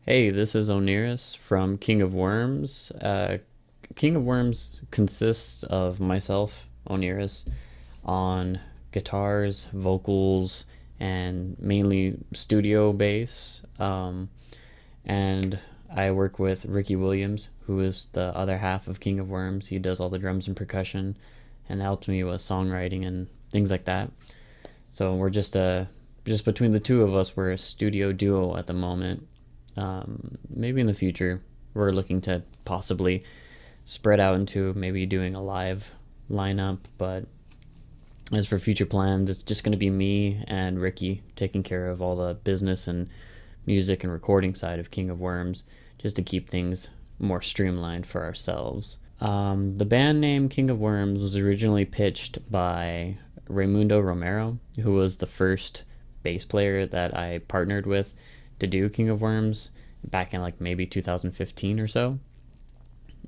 Hey, this is Oniris from King of Wyrms. King of Wyrms consists of myself, Oniris, on guitars, vocals, and mainly studio bass. And I work with Ricky Williams, who is the other half of King of Wyrms. He does all the drums and percussion and helps me with songwriting and things like that. So we're just between the two of us, we're a studio duo at the moment. Maybe in the future, we're looking to possibly spread out into maybe doing a live lineup. But as for future plans, it's just going to be me and Ricky taking care of all the business and music and recording side of King of Wyrms, just to keep things more streamlined for ourselves. The band name King of Wyrms was originally pitched by Raimundo Romero, who was the first bass player that I partnered with to do King of Wyrms back in like maybe 2015 or so.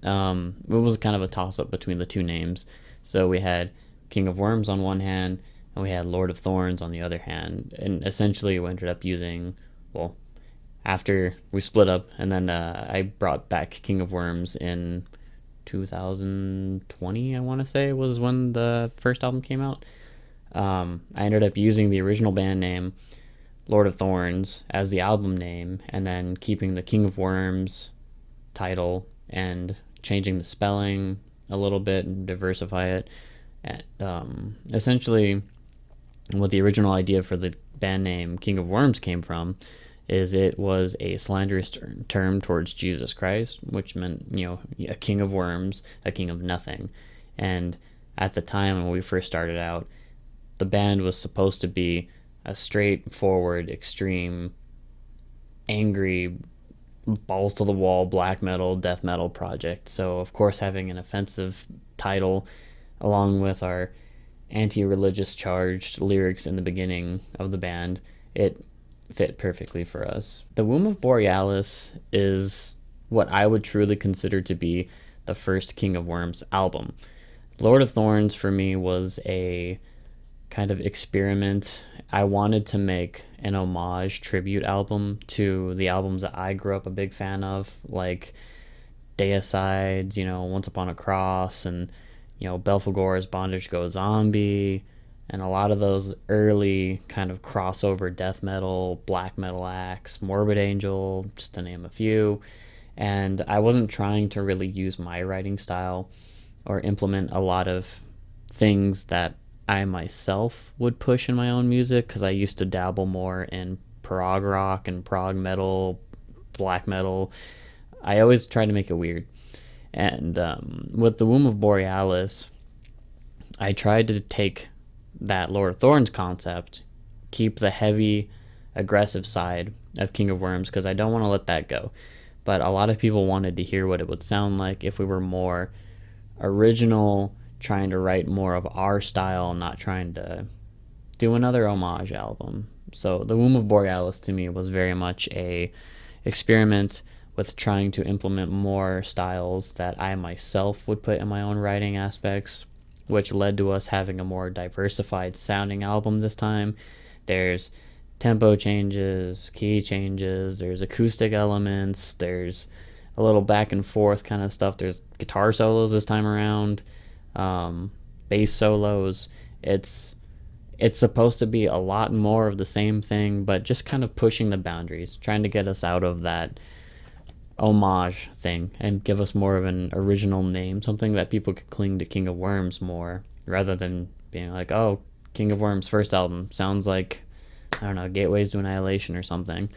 It was kind of a toss up between the two names. So we had King of Wyrms on one hand, and we had Lord of Thorns on the other hand. And essentially, we ended up using, well, after we split up, and then I brought back King of Wyrms in 2020, I want to say, was when the first album came out. I ended up using the original band name Lord of Thorns as the album name, and then keeping the King of Wyrms title and changing the spelling a little bit and diversify it. And, essentially, what the original idea for the band name King of Wyrms came from is it was a slanderous term towards Jesus Christ, which meant, a king of worms, a king of nothing. And at the time when we first started out, the band was supposed to be a straightforward, extreme, angry, balls to the wall black metal, death metal project. So, of course, having an offensive title along with our anti religious charged lyrics in the beginning of the band, it fit perfectly for us. The Womb of Borealis is what I would truly consider to be the first King of Wyrms album. Lord of Thorns for me was a kind of experiment. I wanted to make an homage tribute album to the albums that I grew up a big fan of, like Deicide's, Once Upon a Cross, and Belphegor's Bondage Go Zombie, and a lot of those early kind of crossover death metal, black metal acts, Morbid Angel, just to name a few. And I wasn't trying to really use my writing style or implement a lot of things that I myself would push in my own music, because I used to dabble more in prog rock and prog metal, black metal. I always tried to make it weird. And with the Womb of Borealis, I tried to take that Lord of Thorns concept, keep the heavy, aggressive side of King of Wyrms, because I don't want to let that go. But a lot of people wanted to hear what it would sound like if we were more original, trying to write more of our style, not trying to do another homage album. So the Womb of Borealis to me was very much a experiment with trying to implement more styles that I myself would put in my own writing aspects, which led to us having a more diversified sounding album this time. There's tempo changes, key changes, there's acoustic elements, there's a little back and forth kind of stuff, there's guitar solos this time around, bass solos. It's supposed to be a lot more of the same thing, but just kind of pushing the boundaries, trying to get us out of that homage thing and give us more of an original name, something that people could cling to King of Wyrms more, rather than being like, oh, King of Wyrms first album sounds like, I don't know, Gateways to Annihilation or something.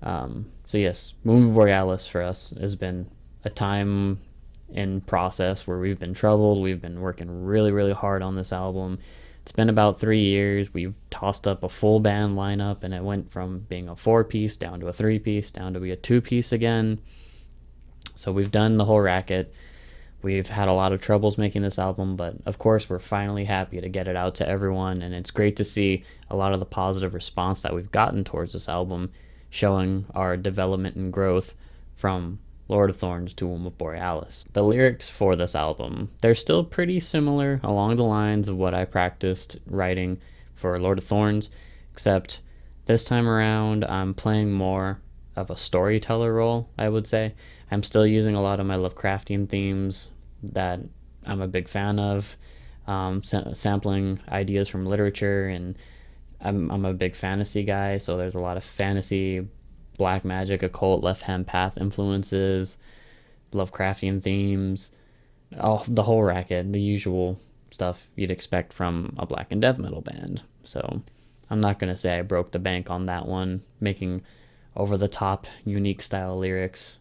So yes, Womb of Borealis for us has been a time in process where we've been troubled. We've been working really, really hard on this album. It's been about 3 years. We've tossed up a full band lineup, and it went from being a 4-piece down to a 3-piece, down to be a 2-piece again. So we've done the whole racket. We've had a lot of troubles making this album, but of course we're finally happy to get it out to everyone, and it's great to see a lot of the positive response that we've gotten towards this album, showing our development and growth from Lord of Thorns to Womb of Borealis. The lyrics for this album, they're still pretty similar along the lines of what I practiced writing for Lord of Thorns, except this time around I'm playing more of a storyteller role, I would say. I'm still using a lot of my Lovecraftian themes that I'm a big fan of, sampling ideas from literature, and I'm a big fantasy guy, so there's a lot of fantasy, black magic, occult, left hand path influences, Lovecraftian themes, all the whole racket, the usual stuff you'd expect from a Blackened Death Metal band. So I'm not gonna say I broke the bank on that one, making over the top, unique style lyrics.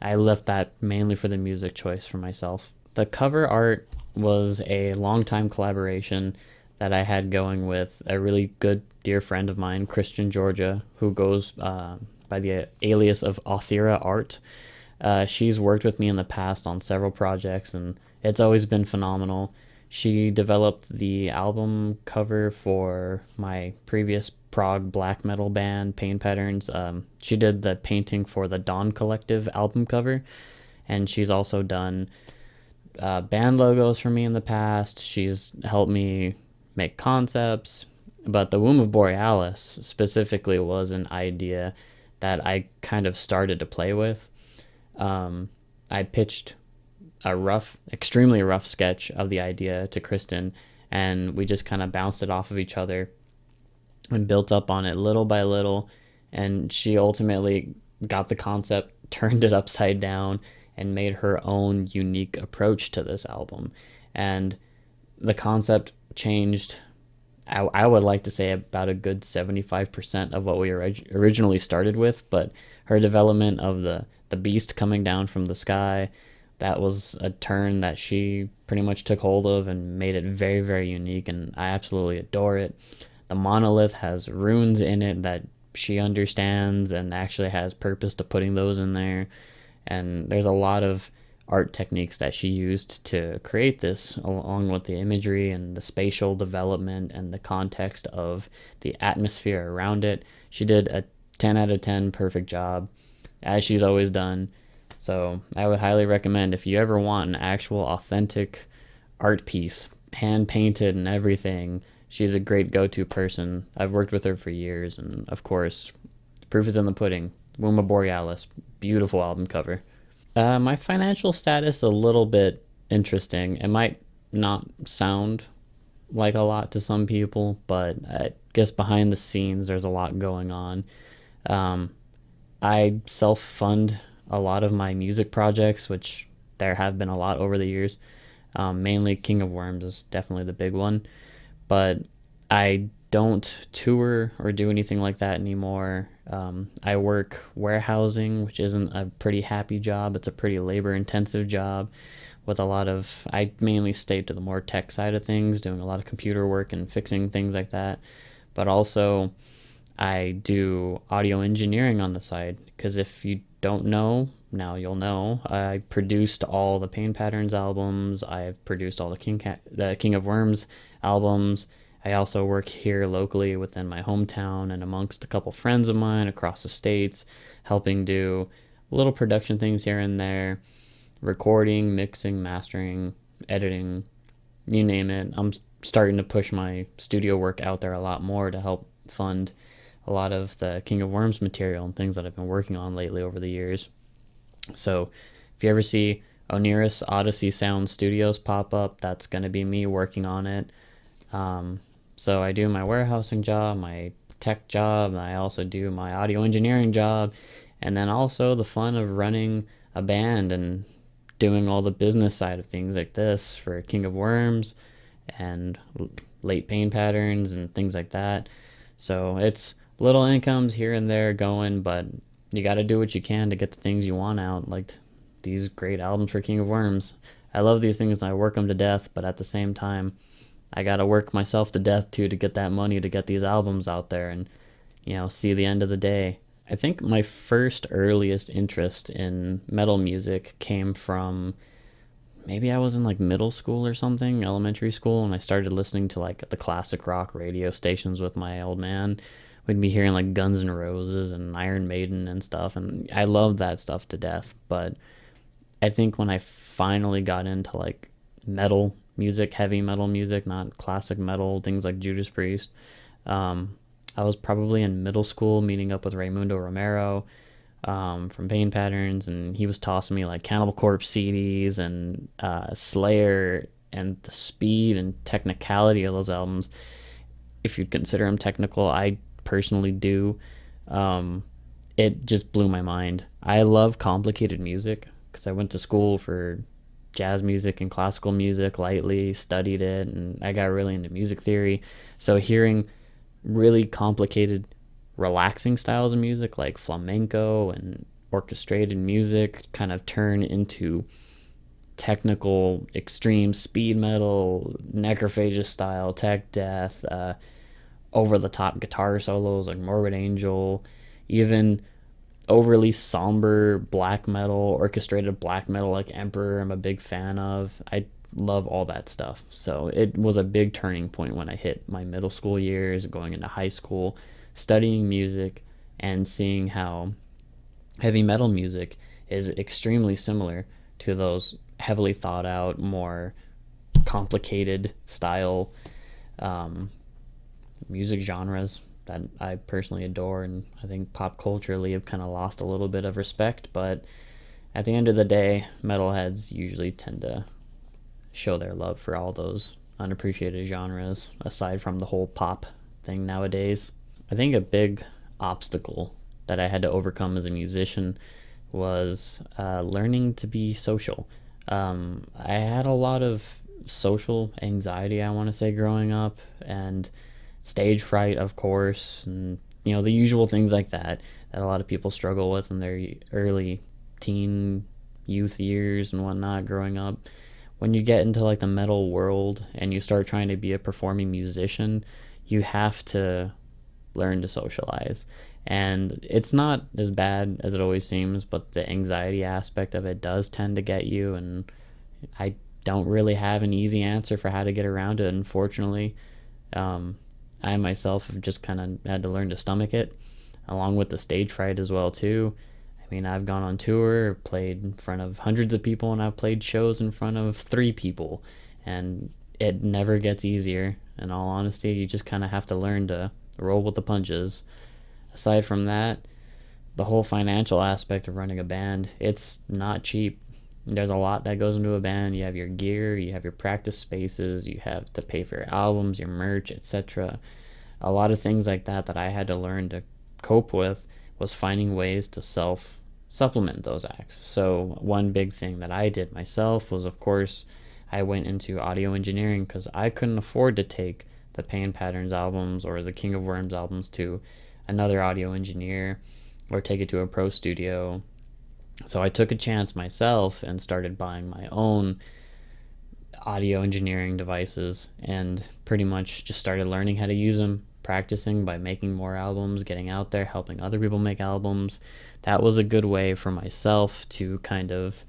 I left that mainly for the music choice for myself. The cover art was a long time collaboration that I had going with a really good dear friend of mine, Christian Georgia, who goes by the alias of Authira Art. She's worked with me in the past on several projects, and it's always been phenomenal. She developed the album cover for my previous prog black metal band, Pain Patterns. She did the painting for the Dawn Collective album cover, and she's also done band logos for me in the past. She's helped me make concepts, but the Womb of Borealis specifically was an idea that I kind of started to play with. I pitched a extremely rough sketch of the idea to Kristen, and we just kind of bounced it off of each other and built up on it little by little. And she ultimately got the concept, turned it upside down, and made her own unique approach to this album. And the concept changed, I would like to say, about a good 75% of what we originally started with, but her development of the beast coming down from the sky, that was a turn that she pretty much took hold of and made it very, very unique, and I absolutely adore it. The monolith has runes in it that she understands and actually has purpose to putting those in there, and there's a lot of art techniques that she used to create this, along with the imagery and the spatial development and the context of the atmosphere around it. She did a 10 out of 10 perfect job, as she's always done. So I would highly recommend, if you ever want an actual authentic art piece, hand painted and everything, she's a great go-to person. I've worked with her for years, and of course, proof is in the pudding. Womb of Borealis, beautiful album cover. My financial status, a little bit interesting. It might not sound like a lot to some people, but I guess behind the scenes there's a lot going on. I self-fund a lot of my music projects, which there have been a lot over the years. Mainly King of Wyrms is definitely the big one, but I don't tour or do anything like that anymore. I work warehousing, which isn't a pretty happy job. It's a pretty labor-intensive job with a lot of, I mainly stay to the more tech side of things, doing a lot of computer work and fixing things like that. But also, I do audio engineering on the side, because if you don't know, now you'll know. I produced all the Pain Patterns albums. I've produced all the King of Wyrms albums. I also work here locally within my hometown and amongst a couple friends of mine across the states, helping do little production things here and there, recording, mixing, mastering, editing, you name it. I'm starting to push my studio work out there a lot more to help fund a lot of the King of Wyrms material and things that I've been working on lately over the years. So if you ever see Oniris Odyssey Sound Studios pop up, that's going to be me working on it. So I do my warehousing job, my tech job, and I also do my audio engineering job, and then also the fun of running a band and doing all the business side of things like this for King of Wyrms and late Pain Patterns and things like that. So it's little incomes here and there going, but you got to do what you can to get the things you want out, like these great albums for King of Wyrms. I love these things and I work them to death, but at the same time, I gotta work myself to death too to get that money to get these albums out there and, see the end of the day. I think my first earliest interest in metal music came from, maybe I was in like middle school or something, elementary school, and I started listening to like the classic rock radio stations with my old man. We'd be hearing like Guns N' Roses and Iron Maiden and stuff, and I loved that stuff to death. But I think when I finally got into like metal music, heavy metal music, not classic metal, things like Judas Priest, I was probably in middle school meeting up with Raymundo Romero from Pain Patterns, and he was tossing me like Cannibal Corpse CDs and Slayer, and the speed and technicality of those albums, if you'd consider them technical, I personally do. Um, it just blew my mind. I love complicated music because I went to school for jazz music and classical music lightly, studied it, and I got really into music theory. So hearing really complicated, relaxing styles of music like flamenco and orchestrated music kind of turn into technical, extreme speed metal, necrophagist style, tech death, over the top guitar solos like Morbid Angel, even overly somber black metal, orchestrated black metal like Emperor, I'm a big fan of. I love all that stuff. So it was a big turning point when I hit my middle school years, going into high school, studying music, and seeing how heavy metal music is extremely similar to those heavily thought out, more complicated style um, music genres that I personally adore, and I think pop culturally have kind of lost a little bit of respect. But at the end of the day, metalheads usually tend to show their love for all those unappreciated genres, aside from the whole pop thing nowadays. I think a big obstacle that I had to overcome as a musician was learning to be social. I had a lot of social anxiety, I want to say, growing up, and stage fright, of course, and the usual things like that that a lot of people struggle with in their early teen youth years and whatnot growing up. When you get into like the metal world and you start trying to be a performing musician, you have to learn to socialize. And it's not as bad as it always seems, but the anxiety aspect of it does tend to get you, and I don't really have an easy answer for how to get around it, unfortunately. um, I myself have just kind of had to learn to stomach it, along with the stage fright as well too. I mean, I've gone on tour, played in front of hundreds of people, and I've played shows in front of 3 people, and it never gets easier. In all honesty, you just kind of have to learn to roll with the punches. Aside from that, the whole financial aspect of running a band, it's not cheap. There's a lot that goes into a band. You have your gear, you have your practice spaces, you have to pay for your albums, your merch, etc. A lot of things like that that I had to learn to cope with was finding ways to self supplement those acts. So one big thing that I did myself was, of course, I went into audio engineering because I couldn't afford to take the Pain Patterns albums or the King of Worms albums to another audio engineer or take it to a pro studio. So I took a chance myself and started buying my own audio engineering devices and pretty much just started learning how to use them, practicing by making more albums, getting out there, helping other people make albums. That was a good way for myself to kind of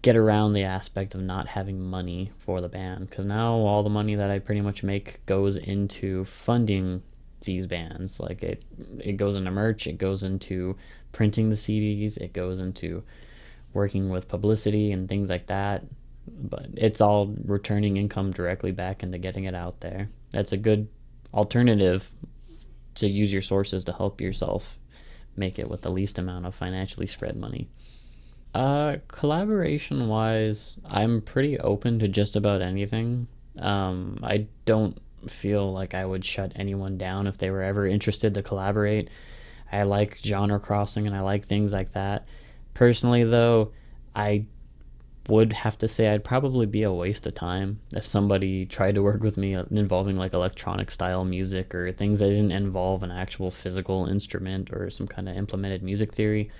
get around the aspect of not having money for the band, because now all the money that I pretty much make goes into funding these bands. Like it goes into merch, it goes into printing the CDs, it goes into working with publicity and things like that. But it's all returning income directly back into getting it out there. That's a good alternative to use your sources to help yourself make it with the least amount of financially spread money. Collaboration wise, I'm pretty open to just about anything. I don't feel like I would shut anyone down if they were ever interested to collaborate. I like genre crossing and I like things like that. Personally, though, I would have to say I'd probably be a waste of time if somebody tried to work with me involving like electronic style music or things that didn't involve an actual physical instrument or some kind of implemented music theory.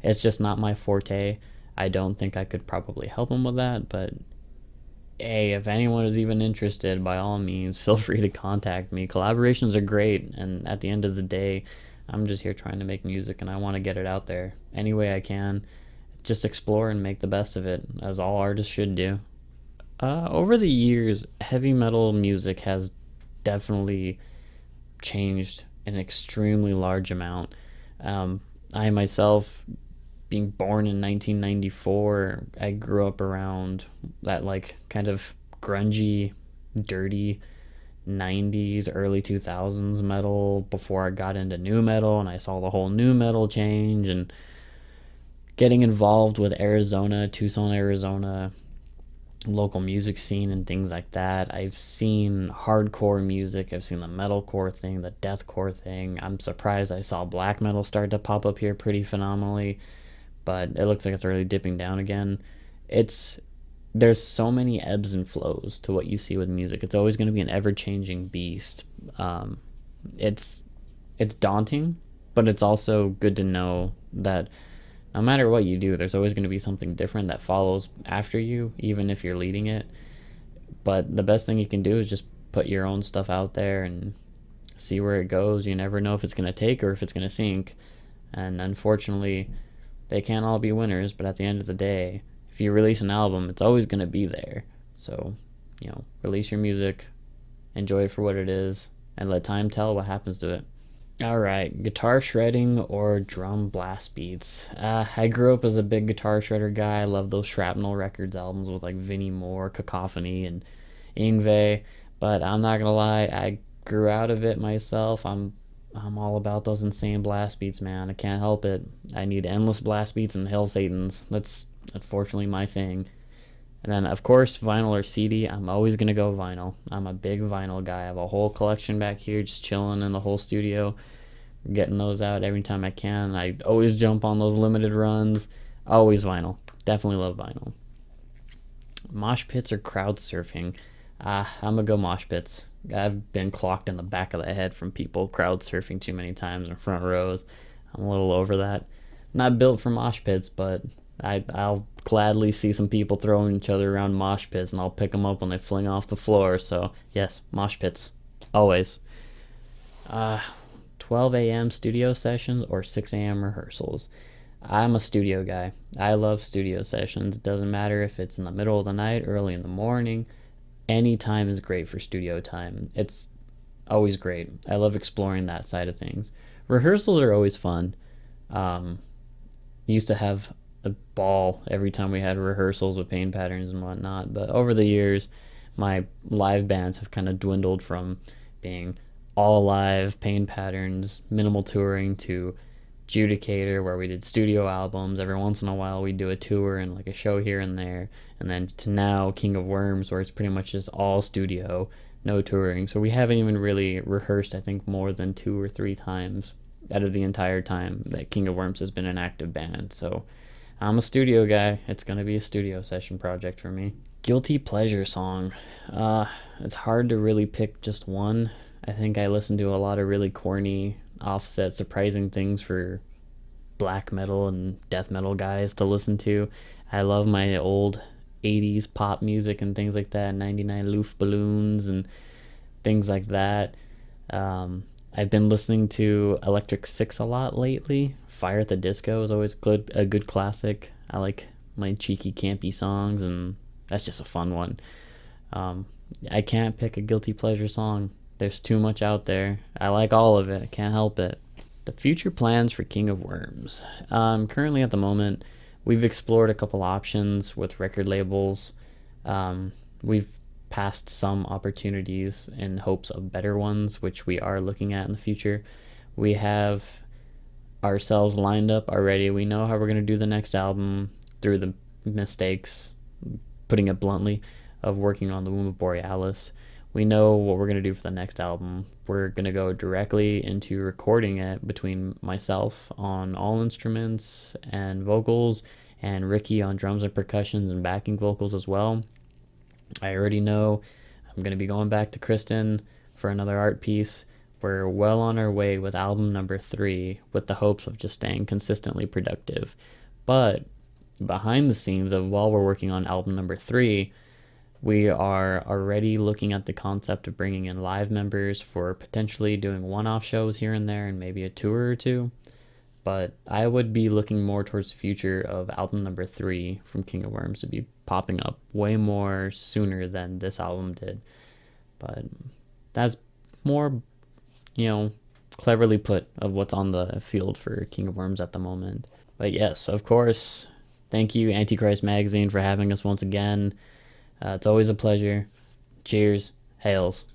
It's just not my forte. I don't think I could probably help them with that, but hey, if anyone is even interested, by all means, feel free to contact me. Collaborations are great, and at the end of the day, I'm just here trying to make music, and I want to get it out there any way I can. Just explore and make the best of it, as all artists should do. Over the years, heavy metal music has definitely changed an extremely large amount. I myself, being born in 1994, I grew up around that like kind of grungy, dirty 90s, early 2000s metal before I got into new metal, and I saw the whole new metal change and getting involved with Arizona, Tucson, Arizona, local music scene and things like that. I've seen hardcore music, I've seen the metalcore thing, the deathcore thing. I'm surprised I saw black metal start to pop up here pretty phenomenally, but it looks like it's really dipping down again. It's There's so many ebbs and flows to what you see with music. It's always going to be an ever-changing beast. Um, it's it's daunting, but it's also good to know that no matter what you do, there's always going to be something different that follows after you, even if you're leading it. But the best thing you can do is just put your own stuff out there and see where it goes. You never know if it's going to take or if it's going to sink. And unfortunately, they can't all be winners, but at the end of the day, if you release an album, it's always going to be there. So, release your music, enjoy it for what it is, and let time tell what happens to it. All right, guitar shredding or drum blast beats. I grew up as a big guitar shredder guy. I love those Shrapnel Records albums with like Vinnie Moore, Cacophony, and Yngwie. But I'm not gonna lie, I grew out of it myself. I'm all about those insane blast beats, man. I can't help it. I need endless blast beats and Hail Satans. That's unfortunately my thing. And then, of course, vinyl or CD. I'm always going to go vinyl. I'm a big vinyl guy. I have a whole collection back here just chilling in the whole studio, getting those out every time I can. I always jump on those limited runs. Always vinyl. Definitely love vinyl. Mosh pits or crowd surfing. I'm going to go mosh pits. I've been clocked in the back of the head from people crowd surfing too many times in front rows. I'm a little over that. Not built for mosh pits, but I'll gladly see some people throwing each other around mosh pits, and I'll pick them up when they fling off the floor. So, yes, mosh pits. Always. 12 a.m. studio sessions or 6 a.m. rehearsals. I'm a studio guy. I love studio sessions. It doesn't matter if it's in the middle of the night, early in the morning. Any time is great for studio time. It's always great. I love exploring that side of things. Rehearsals are always fun. Used to have a ball every time we had rehearsals with Pain Patterns and whatnot, but over the years my live bands have kind of dwindled from being all live Pain Patterns, minimal touring, to Judicator, where we did studio albums. Every once in a while we do a tour and like a show here and there, and then to now King of Wyrms, where it's pretty much just all studio, no touring. So we haven't even really rehearsed, I think, more than 2 or 3 times out of the entire time that King of Wyrms has been an active band. So I'm a studio guy. It's going to be a studio session project for me. Guilty pleasure song. It's hard to really pick just one. I think I listen to a lot of really corny, offset, surprising things for black metal and death metal guys to listen to. I love my old 80s pop music and things like that, 99 Luftballons and things like that. I've been listening to Electric Six a lot lately. Fire at the Disco is always a good classic. I like my cheeky, campy songs, and that's just a fun one. I can't pick a guilty pleasure song. There's too much out there. I like all of it. I can't help it. The future plans for King of Wyrms. Currently, at the moment, we've explored a couple options with record labels. We've passed some opportunities in hopes of better ones, which we are looking at in the future. We have ourselves lined up already. We know how we're going to do the next album through the mistakes, putting it bluntly, of working on the Womb of Borealis. We know what we're going to do for the next album. We're going to go directly into recording it between myself on all instruments and vocals, and Ricky on drums and percussions and backing vocals as well. I already know I'm going to be going back to Kristen for another art piece. We're well on our way with album number 3, with the hopes of just staying consistently productive. But behind the scenes of while we're working on album number 3, we are already looking at the concept of bringing in live members for potentially doing one-off shows here and there and maybe a tour or two. But I would be looking more towards the future of album number 3 from King of Wyrms to be popping up way more sooner than this album did. But that's more, cleverly put of what's on the field for King of Wyrms at the moment. But yes, of course, thank you, Antichrist Magazine, for having us once again. It's always a pleasure. Cheers. Hails.